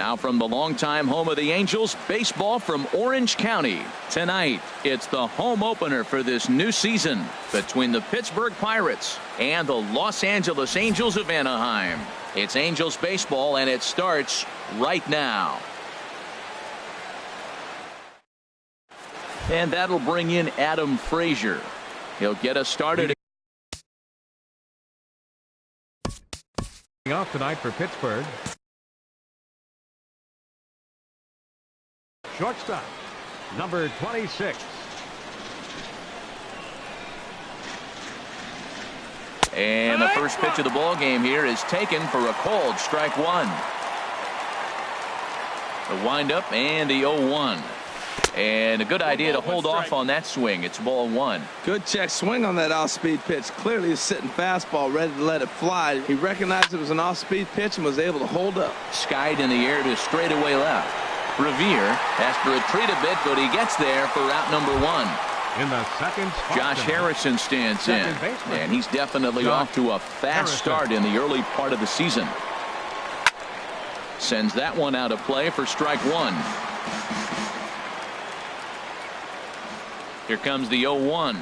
Now from the longtime home of the Angels, baseball from Orange County. Tonight, it's the home opener for this new season between the Pittsburgh Pirates and the Los Angeles Angels of Anaheim. It's Angels baseball, and it starts right now. And that'll bring in Adam Frazier. He'll get us started. Off tonight for Pittsburgh. Shortstop, number 26. And the first pitch of the ball game here is taken for a called strike one. The windup and the 0-1. And a good idea to hold off on that swing. It's ball one. Good check swing on that off-speed pitch. Clearly he's sitting fastball, ready to let it fly. He recognized it was an off-speed pitch and was able to hold up. Skied in the air to straightaway left. Revere has to retreat a bit, but he gets there for out number one. In the second spot, Josh Harrison stands in, and he's definitely off to a fast start in the early part of the season. Sends that one out of play for strike one. Here comes the 0-1.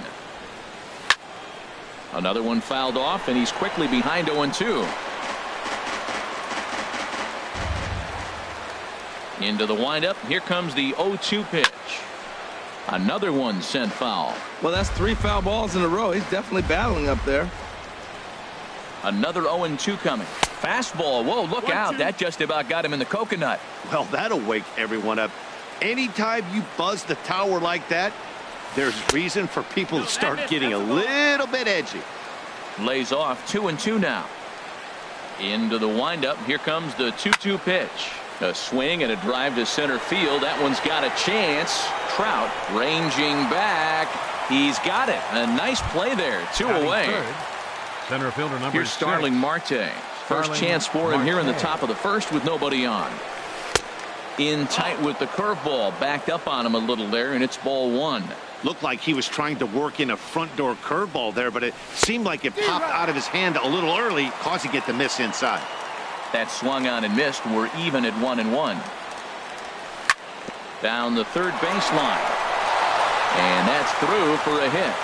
Another one fouled off, and he's quickly behind 0-2. Into the windup. Here comes the 0-2 pitch. Another one sent foul. Well, that's 3 foul balls in a row. He's definitely battling up there. Another 0-2 coming. Fastball. Whoa, look out. That just about got him in the coconut. Well, that'll wake everyone up. Anytime you buzz the tower like that, there's reason for people to start getting a little bit edgy. Lays off 2-2 now. Into the windup. Here comes the 2-2 pitch. A swing and a drive to center field. That one's got a chance. Trout ranging back. He's got it. A nice play there. 2 away. Third, center fielder number Here's Starling Marte. First chance for him here in the top of the first with nobody on. In tight with the curveball. Backed up on him a little there, and it's ball one. Looked like he was trying to work in a front door curveball there, but it seemed like it popped out of his hand a little early, causing it to miss inside. That swung on and missed. We're even at 1-1. Down the third baseline. And that's through for a hit.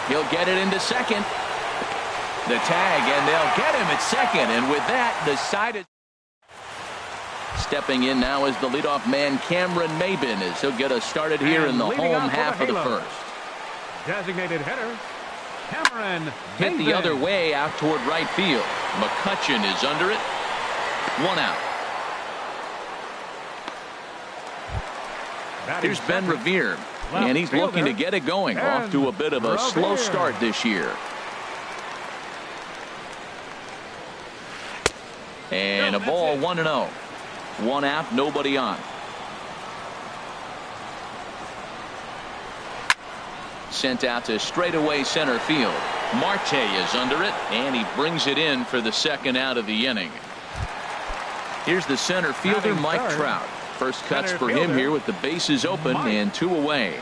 He'll get it into second. The tag, and they'll get him at second. And with that, the side is stepping in now is the leadoff man, Cameron Maben, as he'll get us started here in the home half of the first. Designated hitter, Cameron Hit the other way out toward right field. McCutchen is under it. 1 out. Here's Ben Revere, and he's looking to get it going. Off to a bit of a slow start this year. And a ball 1-0. 1 out, nobody on. Sent out to straightaway center field. Marte is under it, and he brings it in for the second out of the inning. Here's the center fielder, Mike Trout. First cuts for him here with the bases open and 2 away.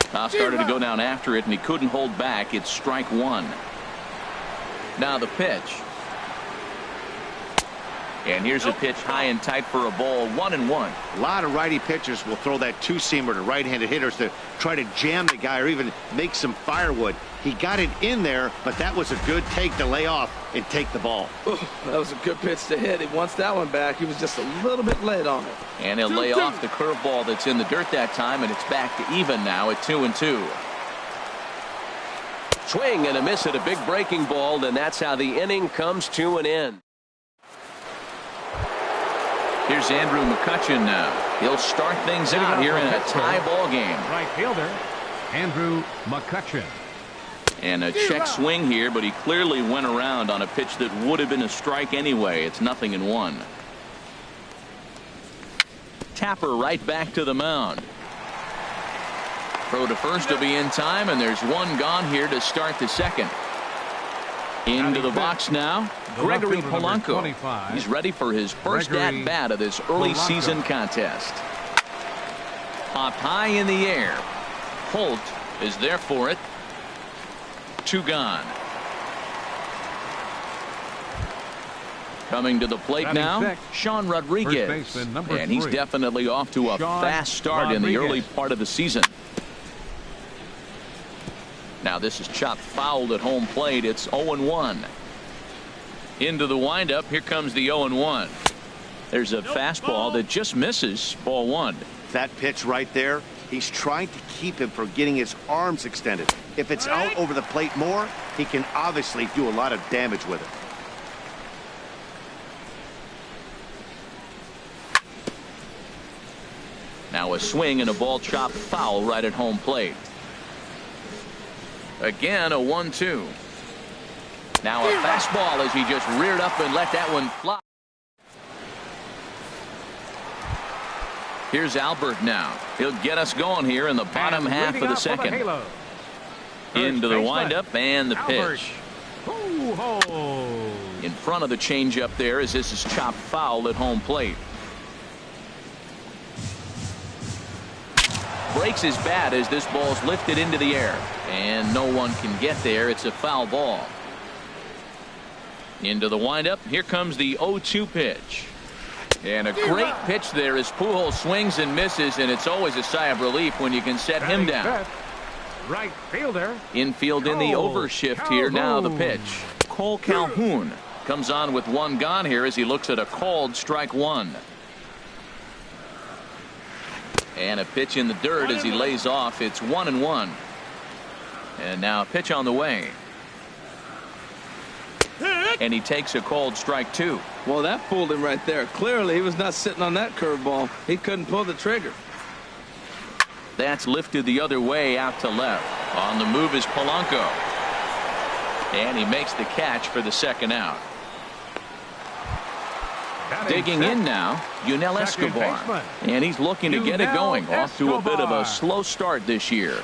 Started to go down after it, and he couldn't hold back. It's strike one. Now the pitch. And here's a pitch high and tight for a ball, 1-1. A lot of righty pitchers will throw that two-seamer to right-handed hitters to try to jam the guy or even make some firewood. He got it in there, but that was a good take to lay off and take the ball. Ooh, that was a good pitch to hit. He wants that one back. He was just a little bit late on it. And he'll lay off the curveball that's in the dirt that time, and it's back to even now at 2-2. Swing and a miss at a big breaking ball, and that's how the inning comes to an end. Here's Andrew McCutchen now. He'll start things out here in a tie ball game. Right fielder, Andrew McCutchen. And a check swing here, but he clearly went around on a pitch that would have been a strike anyway. It's 0-1. Tapper right back to the mound. Throw to first will be in time, and there's one gone here to start the second. Into the box now, Gregory Polanco. He's ready for his first at-bat of this early season contest. Popped high in the air. Holt is there for it. 2 gone. Coming to the plate Batting now, sixth, Sean first Rodriguez. baseman, number And he's 3. definitely off to a Sean fast start in the early Rodriguez. part of the season. Now this is chopped foul at home plate. It's 0-1. Into the windup. Here comes the 0-1. There's a fastball that just misses. Ball 1. That pitch right there, he's trying to keep him from getting his arms extended. If it's out over the plate more, he can obviously do a lot of damage with it. Now a swing and a ball chopped foul right at home plate. Again, a 1-2. Now a fastball as he just reared up and let that one fly. Here's Albert now. He'll get us going here in the bottom half of the second. Into the windup and the pitch. In front of the changeup there as this is chopped foul at home plate. Breaks his bat as this ball's lifted into the air. And no one can get there. It's a foul ball. Into the windup. Here comes the 0-2 pitch. And a great pitch there as Pujols swings and misses, and it's always a sigh of relief when you can set him down. Right fielder. Infield in the overshift here. Now the pitch. Cole Calhoun comes on with one gone here as he looks at a called strike 1. And a pitch in the dirt as he lays off. It's 1-1. And now a pitch on the way. And he takes a called strike 2. Well, that fooled him right there. Clearly, he was not sitting on that curveball. He couldn't pull the trigger. That's lifted the other way out to left. On the move is Polanco. And he makes the catch for the second out. Digging in now, Yunel Escobar. And he's looking to get it going. Off to a bit of a slow start this year.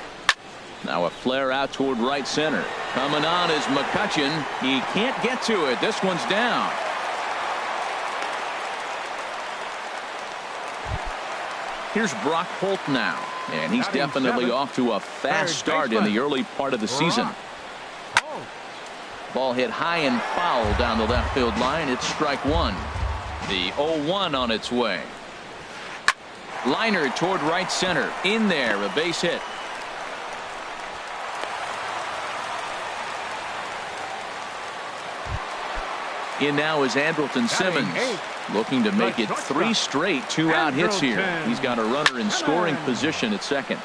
Now a flare out toward right center. Coming on is McCutchen. He can't get to it. This one's down. Here's Brock Holt now. And he's definitely off to a fast start in the early part of the season. Ball hit high and foul down the left field line. It's strike 1. The 0-1 on its way. Liner toward right center. In there, a base hit. In now is Andrelton Simmons, looking to make it 3 straight 2-out hits here. He's got a runner in scoring position at second.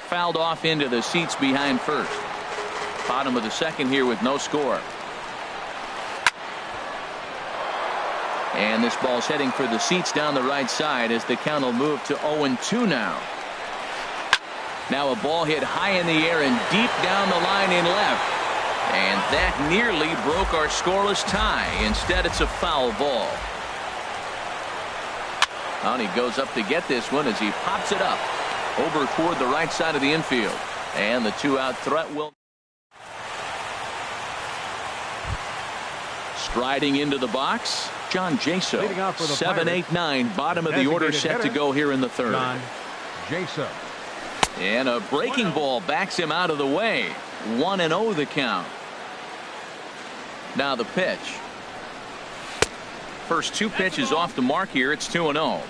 Fouled off into the seats behind first. Bottom of the second here with no score. And this ball's heading for the seats down the right side as the count will move to 0-2 now. Now a ball hit high in the air and deep down the line in left. And that nearly broke our scoreless tie. Instead, it's a foul ball. And he goes up to get this one as he pops it up over toward the right side of the infield. And the 2-out threat will. Striding into the box, John Jaso. 7-8-9, bottom of the order set to go here in the third. John Jaso. And a breaking ball backs him out of the way. 1-0 the count. Now the pitch. First 2 pitches off the mark here. It's 2-0.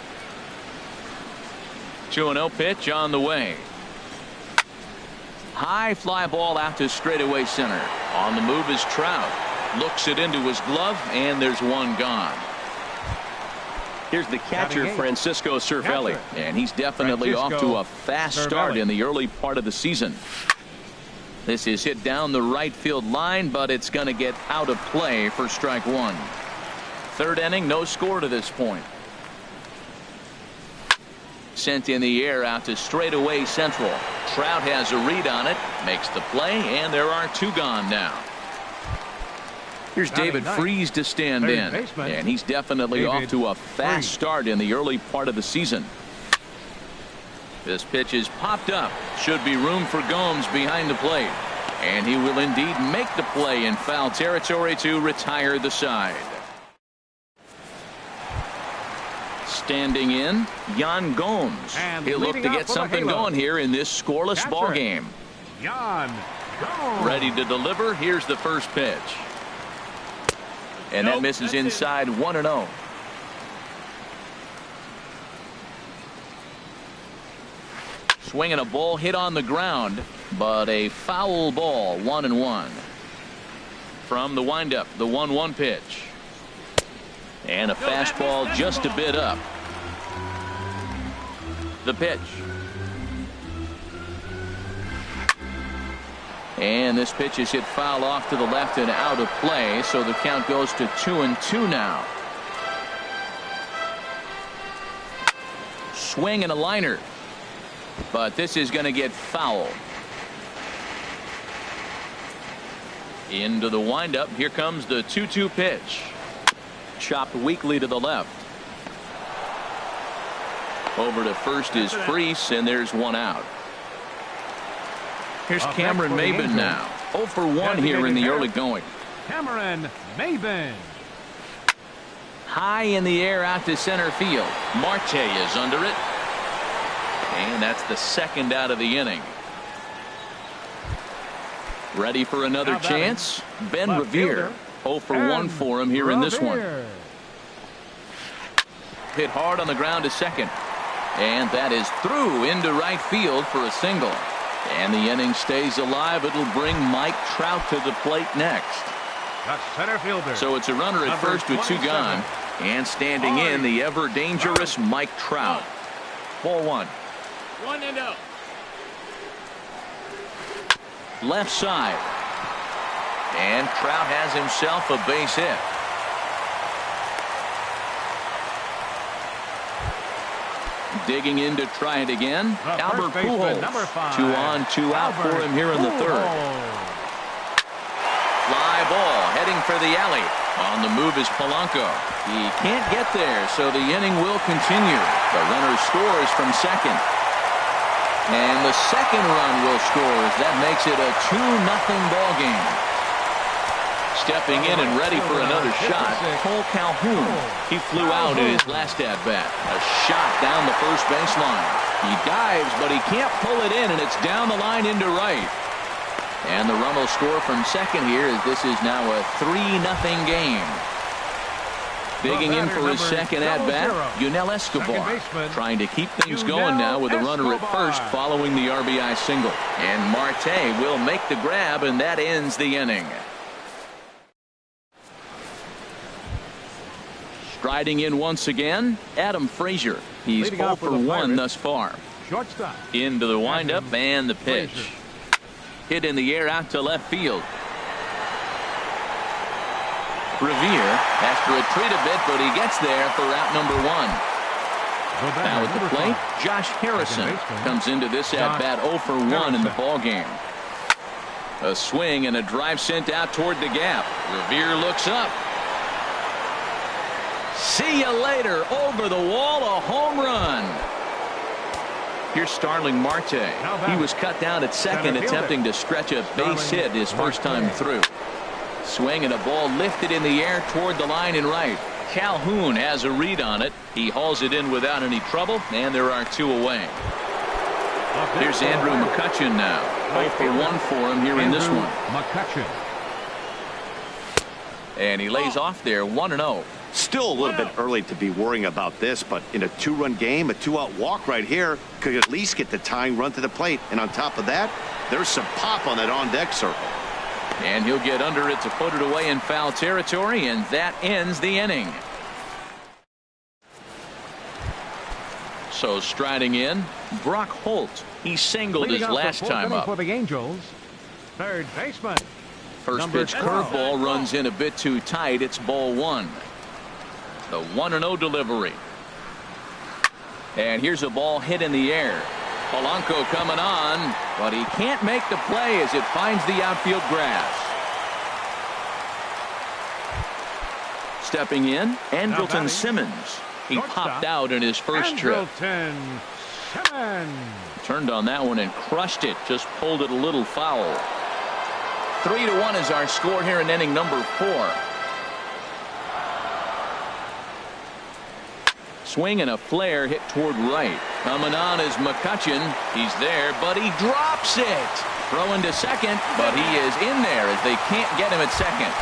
2-0 pitch on the way. High fly ball out to straightaway center. On the move is Trout. Looks it into his glove, and there's one gone. Here's the catcher, Francisco Cervelli, and he's definitely off to a fast start in the early part of the season. This is hit down the right field line, but it's going to get out of play for strike 1. Third inning, no score to this point. Sent in the air out to straightaway central. Trout has a read on it, makes the play, and there are 2 gone now. Here's David Freese to stand in, and he's definitely off to a fast start in the early part of the season. This pitch is popped up. Should be room for Gomes behind the plate. And he will indeed make the play in foul territory to retire the side. Standing in, Yan Gomes. He'll look to get something going here in this scoreless ball game. Yan Gomes. Ready to deliver. Here's the first pitch. And that misses inside 1-0. Swinging a ball hit on the ground, but a foul ball, 1-1. From the windup, the 1-1 pitch. And a fastball just a bit up. The pitch. And this pitch is hit foul off to the left and out of play, so the count goes to 2-2 now. Swing and a liner. But this is going to get foul. Into the windup. Here comes the 2-2 pitch. Chopped weakly to the left. Over to first is Freese, and there's one out. Here's Cameron Maben now. 0 for 1 here in the early going. Cameron Maben. High in the air out to center field. Marte is under it. And that's the second out of the inning. Ready for another chance? Ben Revere. 0 for 1 for him here in this one. Hit hard on the ground to second. And that is through into right field for a single. And the inning stays alive. It'll bring Mike Trout to the plate next. The center fielder. So it's a runner at first with 2 gone. And standing in, the ever dangerous Mike Trout. Ball 1. 1-0. Left side. And Trout has himself a base hit. Digging in to try it again. Albert Pujols. 2 on, 2 out for him here in the third. Fly ball heading for the alley. On the move is Polanco. He can't get there, so the inning will continue. The runner scores from second. And the second run will score. That makes it a 2-0 ball game. Stepping in and ready for another shot, Cole Calhoun. He flew out in his last at-bat. A shot down the first baseline. He dives, but he can't pull it in, and it's down the line into right. And the run will score from second here, as this is now a 3-0 game. Digging in for his second at-bat, Yunel Escobar. Trying to keep things going now with a runner at first following the RBI single. And Marte will make the grab, and that ends the inning. Striding in once again, Adam Frazier. He's 0 for 1 thus far. Shortstop. Into the windup and the pitch. Hit in the air out to left field. Revere has to retreat a bit, but he gets there for out number 1. Now at the plate, Josh Harrison comes into this at-bat 0 for 1 in the ballgame. A swing and a drive sent out toward the gap. Revere looks up. See you later. Over the wall, a home run. Here's Starling Marte. He was cut down at second, attempting to stretch a base hit his first time through. Swing and a ball lifted in the air toward the line and right. Calhoun has a read on it. He hauls it in without any trouble, and there are 2 away. Here's Andrew McCutchen now. 0 for 1 for him here in this one. McCutchen. And he lays off there, 1-0. Still a little bit early to be worrying about this, but in a 2-run game, a 2-out walk right here could at least get the tying run to the plate. And on top of that, there's some pop on that on-deck circle. And he'll get under it to put it away in foul territory, and that ends the inning. So striding in, Brock Holt. He singled his last time up. For the Angels, third baseman. First pitch curveball runs in a bit too tight. It's ball 1. The 1-0 delivery. And here's a ball hit in the air. Polanco coming on, but he can't make the play as it finds the outfield grass. Stepping in, Andrelton Simmons. He popped out in his first trip. Andrelton Simmons. Turned on that one and crushed it. Just pulled it a little foul. 3-1 is our score here in inning number 4. Swing and a flare hit toward right. Coming on is McCutchen. He's there, but he drops it. Throwing to second, but he is in there as they can't get him at second.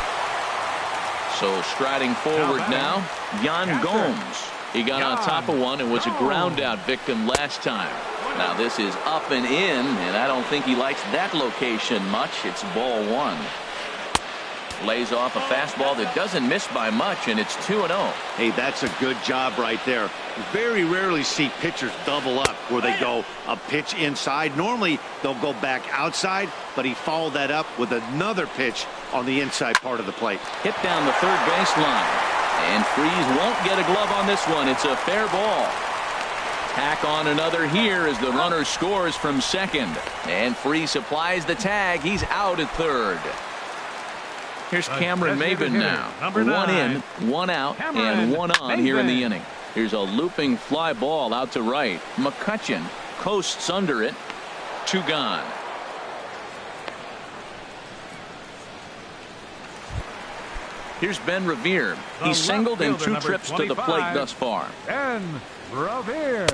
So striding forward now, Yan Gomes. He got on top of one and was a ground out victim last time. Now this is up and in, and I don't think he likes that location much. It's ball one. Lays off a fastball that doesn't miss by much, and it's 2-0. Hey, that's a good job right there. Very rarely see pitchers double up where they go a pitch inside. Normally they'll go back outside, but he followed that up with another pitch on the inside part of the plate. Hit down the third baseline, and Freese won't get a glove on this one. It's a fair ball. Tack on another here as the runner scores from second, and Freese applies the tag. He's out at third. Here's Cameron Maben now. One in, one out, and one on here in the inning. Here's a looping fly ball out to right. McCutchen coasts under it. 2 gone. Here's Ben Revere. He's singled in 2 trips to the plate thus far. Ben Revere.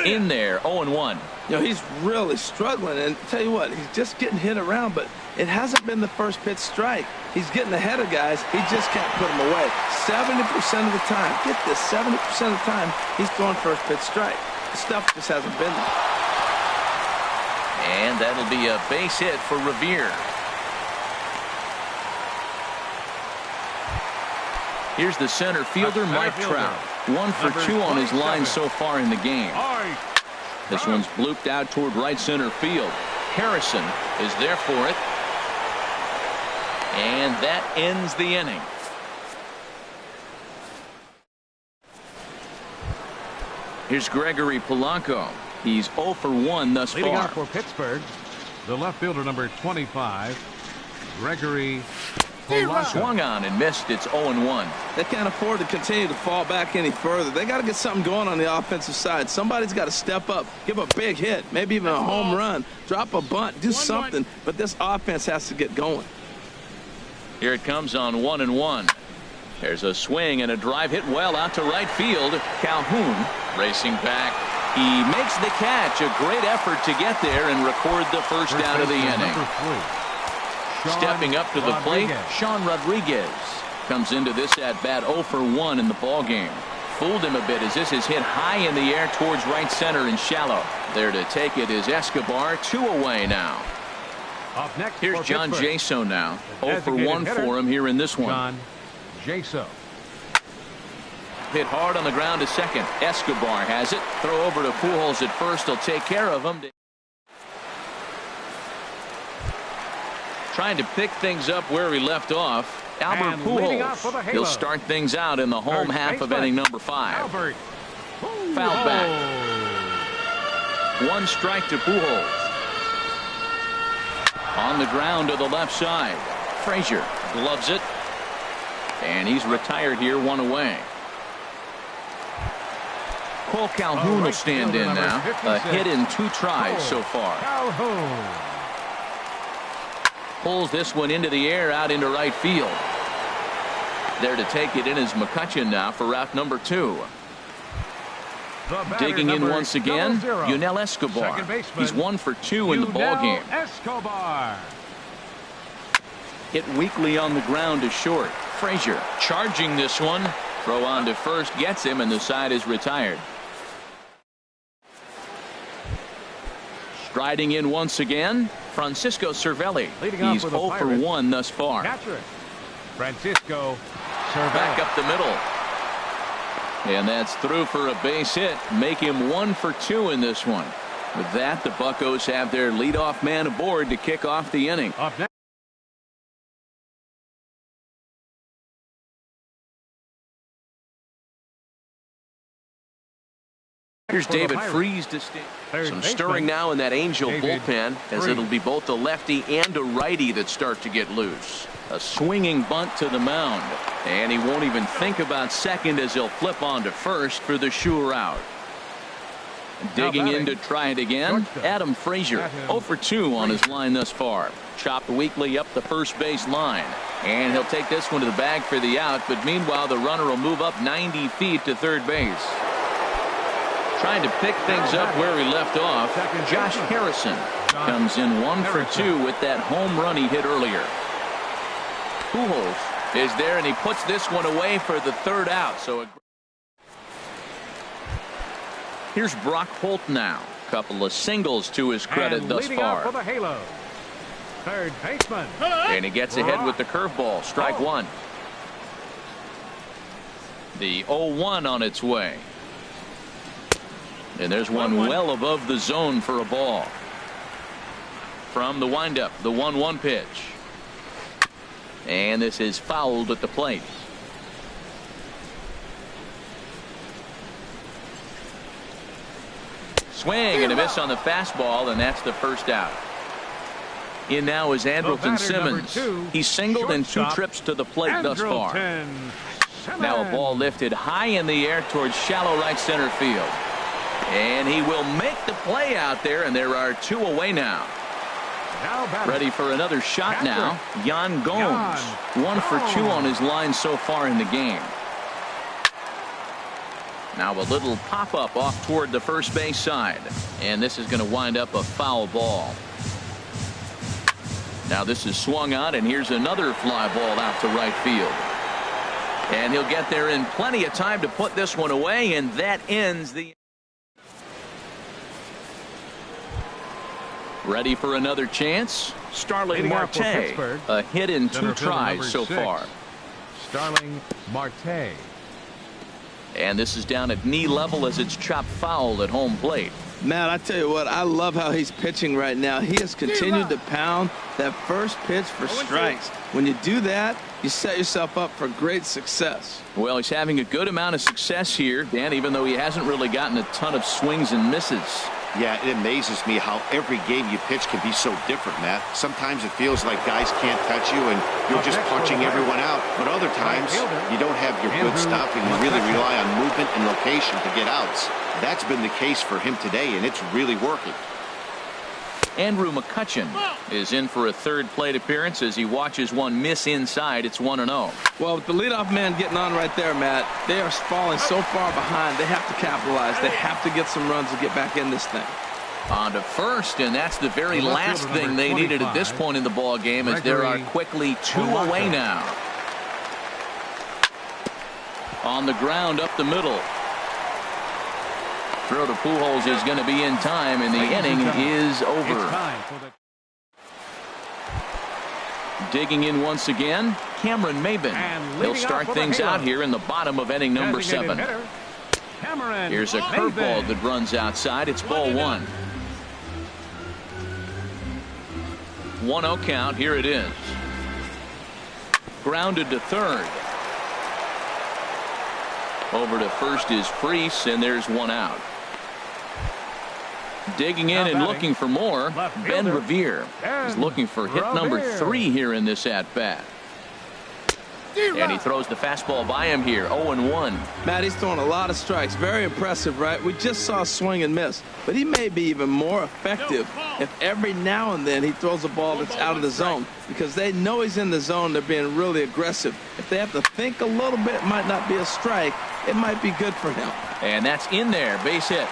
In there, 0-1. You know, he's really struggling, and tell you what, he's just getting hit around, but it hasn't been the first pitch strike. He's getting ahead of guys. He just can't put them away. 70% of the time, get this, 70% of the time, he's throwing first pitch strike. The stuff just hasn't been there. And that'll be a base hit for Revere. Here's the center fielder, Mike Trout. 1 for 2 on his line so far in the game. This one's blooped out toward right center field. Harrison is there for it. And that ends the inning. Here's Gregory Polanco. He's 0 for 1 thus Leading far. off for Pittsburgh, the left fielder, number 25, Gregory Polanco. Swung on and missed. It's 0-1. They can't afford to continue to fall back any further. They got to get something going on the offensive side. Somebody's got to step up, give a big hit, maybe even a home run, drop a bunt, do something. But this offense has to get going. Here it comes on 1-1. There's a swing and a drive hit well out to right field. Calhoun racing back. He makes the catch. A great effort to get there and record the first out of the inning. Stepping up to the plate, Sean Rodriguez comes into this at bat 0 for 1 in the ball game. Fooled him a bit as this is hit high in the air towards right center and shallow. There to take it is Escobar. 2 away now. Up next, here's John Jaso now. 0 for 1 for him here in this one. John Jaso. Hit hard on the ground to second. Escobar has it. Throw over to Pujols at first. He'll take care of him. Trying to pick things up where he left off. Albert Pujols. He'll start things out in the home half of inning number 5. Fouled back. 1 strike to Pujols. On the ground to the left side. Frazier gloves it. And he's retired here, 1 away. Cole Calhoun will stand in now. A hit in 2 tries so far. Pulls this one into the air out into right field. There to take it in is McCutchen now for route number 2. Digging in once again, Yunel Escobar. He's 1 for 2 in the ball game. Escobar. Hit weakly on the ground to short. Frazier charging this one. Throw on to first, gets him, and the side is retired. Striding in once again, Francisco Cervelli. He's 0 for 1 thus far. Francisco Cervelli. Back up the middle. And that's through for a base hit. Make him 1 for 2 in this one. With that, the Buccos have their leadoff man aboard to kick off the inning. Up next. Here's David Freese to some stirring now in that Angel bullpen, as it'll be both a lefty and a righty that start to get loose. A swinging bunt to the mound, and he won't even think about second as he'll flip on to first for the sure out. Digging in to try it again, Adam Frazier, 0 for 2 on his line thus far. Chopped weakly up the first base line, and he'll take this one to the bag for the out, but meanwhile the runner will move up 90 feet to third base. Trying to pick things up where he left off, Josh Harrison comes in 1 for 2 with that home run he hit earlier. Pujols is there, and he puts this one away for the third out. So here's Brock Holt now. Couple of singles to his credit thus far. For the halo, third baseman. And he gets ahead with the curveball. Strike one. The 0-1 on its way. And there's one well above the zone for a ball. From the windup, the 1-1 pitch. And this is fouled at the plate. Swing and a miss on the fastball, and that's the first out. In now is Andrelton Simmons. He's singled in 2 trips to the plate thus far. Now a ball lifted high in the air towards shallow right center field. And he will make the play out there, and there are 2 away now. Ready for another shot now. Yan Gomes. 1 for 2 on his line so far in the game. Now a little pop-up off toward the first base side. And this is going to wind up a foul ball. Now this is swung on, and here's another fly ball out to right field. And he'll get there in plenty of time to put this one away, and that ends the... Ready for another chance? Starling Marte. A hit in 2 tries so far. Starling Marte. And this is down at knee level as it's chopped foul at home plate. Matt, I tell you what, I love how he's pitching right now. He has continued to pound that first pitch for strikes. When you do that, you set yourself up for great success. Well, he's having a good amount of success here, Dan, even though he hasn't really gotten a ton of swings and misses. Yeah, it amazes me how every game you pitch can be so different, Matt. Sometimes it feels like guys can't touch you and you're just punching everyone out. But other times you don't have your good stuff and you really rely on movement and location to get outs. That's been the case for him today, and it's really working. Andrew McCutchen is in for a third plate appearance as he watches one miss inside. It's 1-0. Well, with the leadoff man getting on right there, Matt, they are falling so far behind. They have to capitalize. They have to get some runs to get back in this thing. On to first, and that's the very last thing they needed at this point in the ball game, as there are quickly 2 away now. On the ground up the middle. Throw to Pujols is going to be in time, and the inning is over. Digging in once again, Cameron Maybin. He'll start things out here in the bottom of inning number 7. Here's a curveball that runs outside. It's ball 1. 1-0 count. Here it is. Grounded to third. Over to first is Freese, and there's 1 out. Digging in and looking for more, Ben Revere is looking for hit number 3 here in this at-bat. And he throws the fastball by him here, 0-1. Matt, he's throwing a lot of strikes. Very impressive, right? We just saw a swing and miss. But he may be even more effective if every now and then he throws a ball that's out of the zone, because they know he's in the zone. They're being really aggressive. If they have to think a little bit, it might not be a strike. It might be good for him. And that's in there, base hit.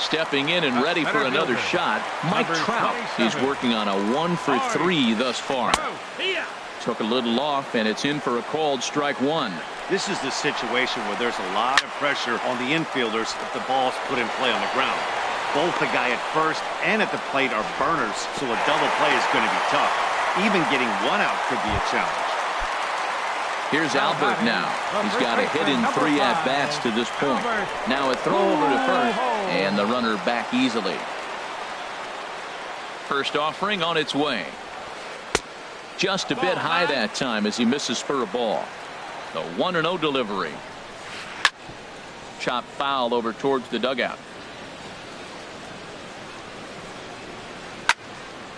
Stepping in and ready for another shot, Mike Trout is working on a 1 for 3 thus far. Took a little off, and it's in for a called strike 1. This is the situation where there's a lot of pressure on the infielders if the ball's put in play on the ground. Both the guy at first and at the plate are burners, so a double play is going to be tough. Even getting 1 out could be a challenge. Here's Albert now. He's got a hit in 3 at-bats to this point. Now a throw over to first, and the runner back easily. First offering on its way. Just a bit high that time as he misses for a ball. The 1-0 delivery. Chop foul over towards the dugout.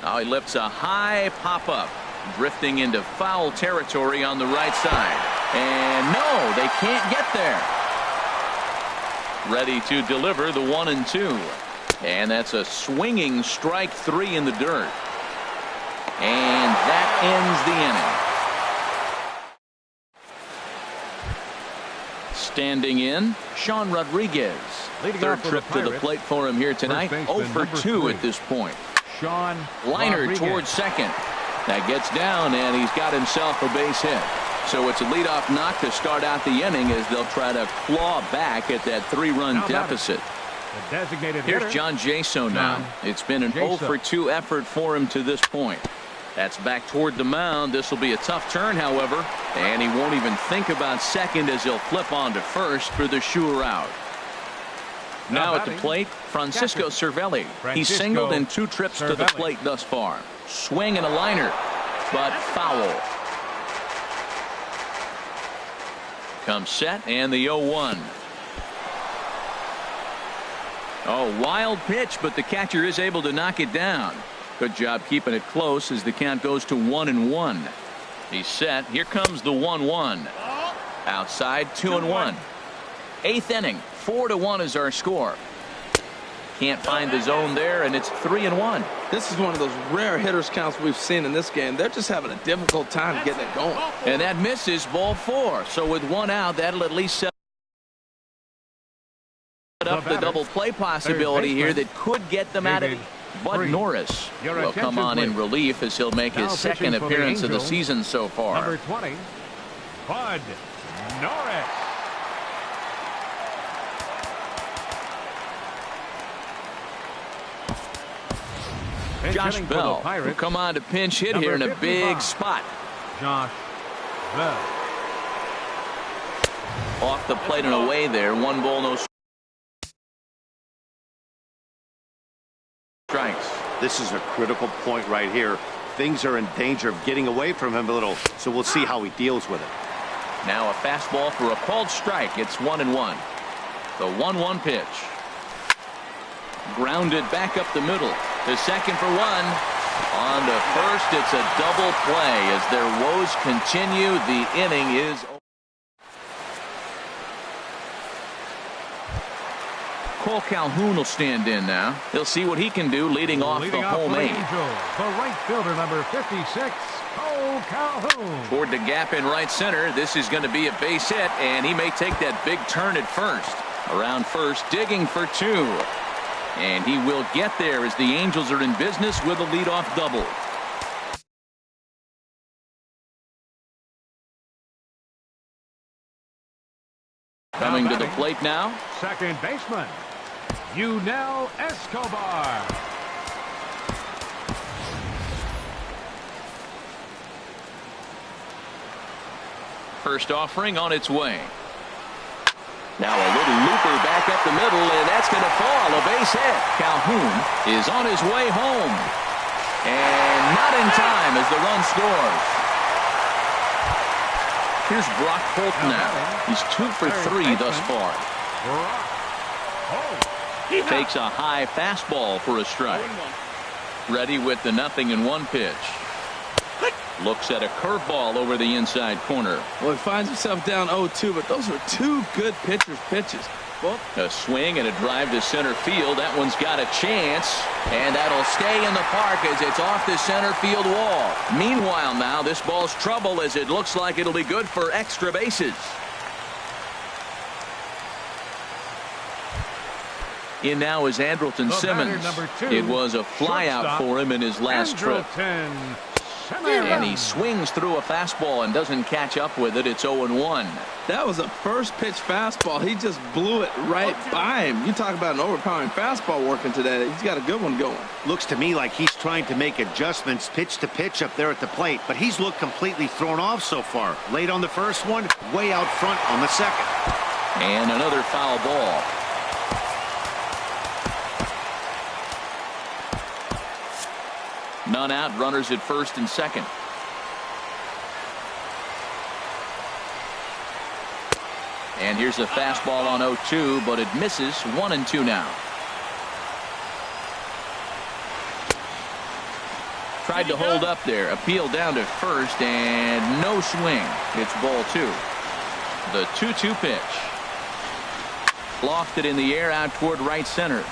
Now he lifts a high pop-up. Drifting into foul territory on the right side. And no, they can't get there. Ready to deliver the 1-2. And that's a swinging strike 3 in the dirt. And that ends the inning. Standing in, Sean Rodriguez. Third trip to the plate for him here tonight. 0 for 2 at this point. Sean Liner Rodriguez. towards second. That gets down, and he's got himself a base hit. So it's a leadoff knock to start out the inning as they'll try to claw back at that 3-run deficit. The designated Here's hitter, John Jaso now. It's been an 0-for-2 effort for him to this point. That's back toward the mound. This will be a tough turn, however, and he won't even think about second as he'll flip on to first for the sure out. Now at the plate, Francisco Cervelli. He's singled in 2 trips to the plate thus far. Swing and a liner, but foul. Comes set and the 0-1. Oh, wild pitch, but the catcher is able to knock it down. Good job keeping it close as the count goes to 1-1. He's set. Here comes the 1-1. Outside, 2-1. 8th inning, 4-1 is our score. Can't find the zone there, and it's 3-1. This is one of those rare hitters counts we've seen in this game. They're just having a difficult time getting it going. And that misses, ball 4. So with 1 out, that'll at least set up the double play possibility here that could get them out of it. Bud Norris will come on in relief as he'll make his second appearance of the season so far. Number 20, Bud Norris. Josh Bell will come on to pinch hit here in a big spot. Josh Bell. Off the plate and away there. 1 ball, no strikes. This is a critical point right here. Things are in danger of getting away from him a little, so we'll see how he deals with it. Now a fastball for a called strike. It's 1-1. The 1-1 pitch. Grounded back up the middle. The second for 1. On to first, it's a double play as their woes continue. The inning is over. Cole Calhoun will stand in now. He'll see what he can do leading off the home eight. The right fielder, number 56, Cole Calhoun. Toward the gap in right center. This is going to be a base hit, and he may take that big turn at first. Around first, digging for 2. And he will get there as the Angels are in business with a leadoff double. Coming to the plate now. Second baseman, Yunel Escobar. First offering on its way. Now a little looper back up the middle, and that's going to fall. A base hit. Calhoun is on his way home. And not in time as the run scores. Here's Brock Holt now. He's 2 for 3 thus far. Takes a high fastball for a strike. Ready with the 0-1 pitch. Looks at a curveball over the inside corner. Well, he finds himself down 0-2, but those are 2 good pitchers' pitches. Well, a swing and a drive to center field. That one's got a chance, and that'll stay in the park as it's off the center field wall. Meanwhile, now this ball's trouble as it looks like it'll be good for extra bases. In now is Andrelton Simmons. It was a flyout for him in his last trip. And he swings through a fastball and doesn't catch up with it. It's 0-1. That was a first pitch fastball. He just blew it right by him. You talk about an overpowering fastball working today. He's got a good one going. Looks to me like he's trying to make adjustments pitch to pitch up there at the plate, but he's looked completely thrown off so far. Late on the first one, way out front on the second. And another foul ball. None out, runners at first and second. And here's a fastball on 0-2, but it misses. 1-2 now. Tried to hold up there. Appeal down to first, and no swing. It's ball 2. The 2-2 pitch. Lofted in the air out toward right center.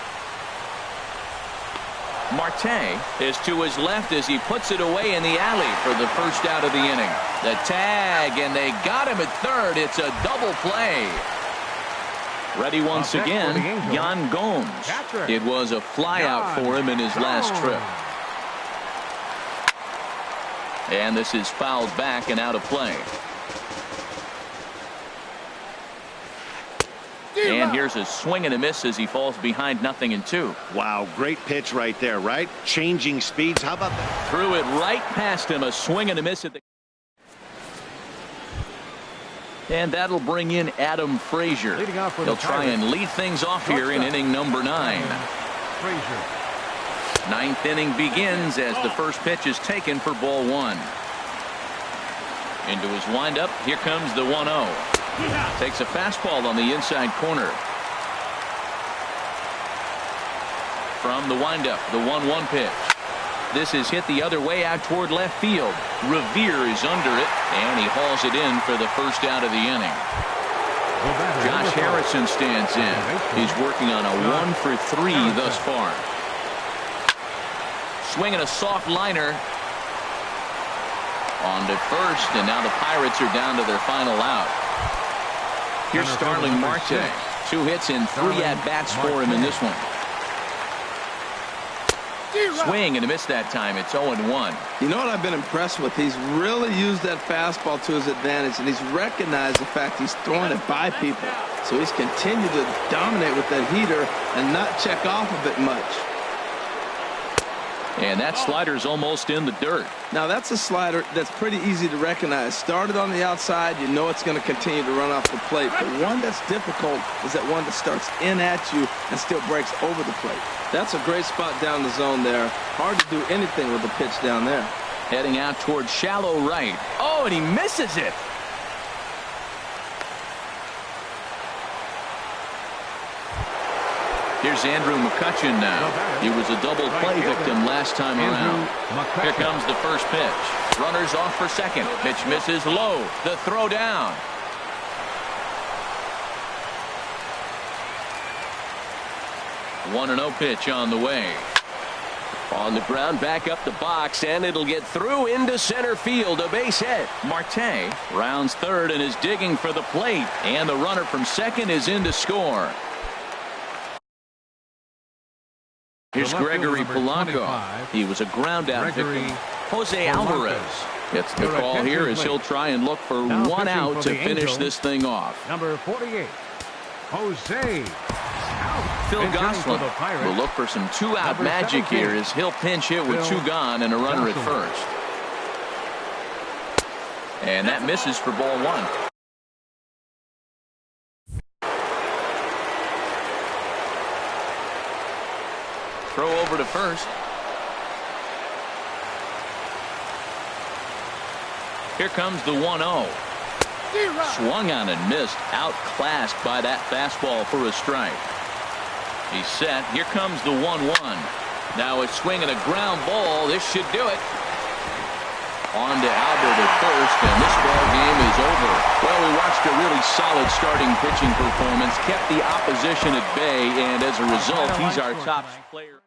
Marte is to his left as he puts it away in the alley for the first out of the inning. The tag, and they got him at third. It's a double play. Ready once again, Yan Gomes. It was a flyout for him in his last trip. And this is fouled back and out of play. And here's a swing and a miss as he falls behind 0-2. Wow, great pitch right there, right? Changing speeds. How about that? Threw it right past him. A swing and a miss at the. And that'll bring in Adam Frazier. He'll try and lead things off here in inning number 9. Ninth inning begins as the first pitch is taken for ball 1. Into his windup. Here comes the 1-0. Takes a fastball on the inside corner. From the windup, the 1-1 pitch. This is hit the other way out toward left field. Revere is under it, and he hauls it in for the first out of the inning. Josh Harrison stands in. He's working on a 1-for-3 thus far. Swinging a soft liner. On to first, and now the Pirates are down to their final out. Here's Starling Marte. 2 hits and 3 at-bats for him in this one. Swing and a miss that time. It's 0-1. You know what I've been impressed with? He's really used that fastball to his advantage, and he's recognized the fact he's throwing it by people. So he's continued to dominate with that heater and not check off of it much. And that slider's almost in the dirt. Now that's a slider that's pretty easy to recognize. Started on the outside, you know it's going to continue to run off the plate. But one that's difficult is that one that starts in at you and still breaks over the plate. That's a great spot down the zone there. Hard to do anything with a pitch down there. Heading out towards shallow right. Oh, and he misses it. Here's Andrew McCutchen now. He was a double play victim last time around. Here comes the first pitch. Runners off for second. Pitch misses low. The throw down. One 1-0 pitch on the way. On the ground, back up the box, and it'll get through into center field. A base hit. Marte rounds third and is digging for the plate. And the runner from second is in to score. Here's Gregory Polanco. He was a ground out victim. Jose Alvarez gets the call here as he'll try and look for one out to finish this thing off. Number 48, Jose. Phil Gosselin will look for some 2-out magic here as he'll pinch hit with 2 gone and a runner at first. And that misses for ball 1. Throw over to first. Here comes the 1-0. Swung on and missed. Outclassed by that fastball for a strike. He's set. Here comes the 1-1. Now a swing and a ground ball. This should do it. On to Albert at first, and this ball game is over. Well, we watched a really solid starting pitching performance, kept the opposition at bay, and as a result, he's our top player.